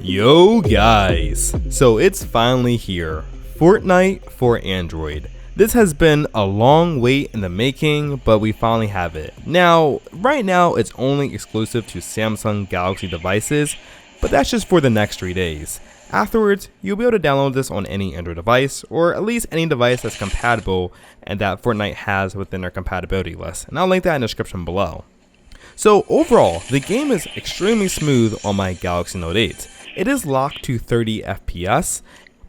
Yo guys, so it's finally here, Fortnite for Android. This has been a long wait in the making, but we finally have it. Now, right now it's only exclusive to Samsung Galaxy devices, but that's just for the next 3 days. Afterwards, you'll be able to download this on any Android device, or at least any device that's compatible and that Fortnite has within their compatibility list, and I'll link that in the description below. So overall, the game is extremely smooth on my Galaxy Note 8. It is locked to 30 FPS,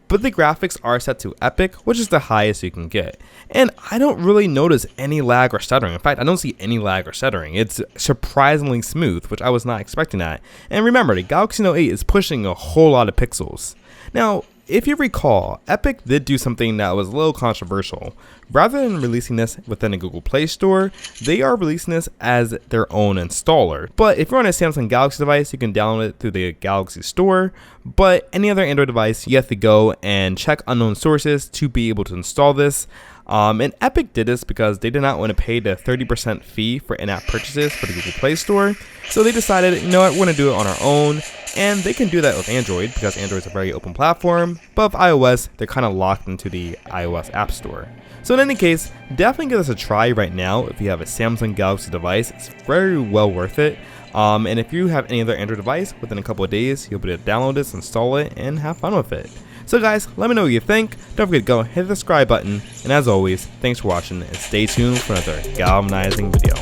but the graphics are set to Epic, which is the highest you can get. And I don't really notice any lag or stuttering. In fact, I don't see any lag or stuttering. It's surprisingly smooth, which I was not expecting that. And remember, the Galaxy Note 8 is pushing a whole lot of pixels. Now, if you recall, Epic did do something that was a little controversial. Rather than releasing this within the Google Play Store, they are releasing this as their own installer. But if you're on a Samsung Galaxy device, you can download it through the Galaxy Store. But any other Android device, you have to go and check unknown sources to be able to install this. And Epic did this because they did not want to pay the 30% fee for in-app purchases for the Google Play Store. So they decided, you know what, we're going to do it on our own. And they can do that with Android because Android is a very open platform. But with iOS, they're kind of locked into the iOS App Store. So in any case, definitely give this a try right now if you have a Samsung Galaxy device. It's very well worth it. And if you have any other Android device, within a couple of days, you'll be able to download this, install it, and have fun with it. So guys, let me know what you think. Don't forget to go hit the subscribe button. And as always, thanks for watching and stay tuned for another galvanizing video.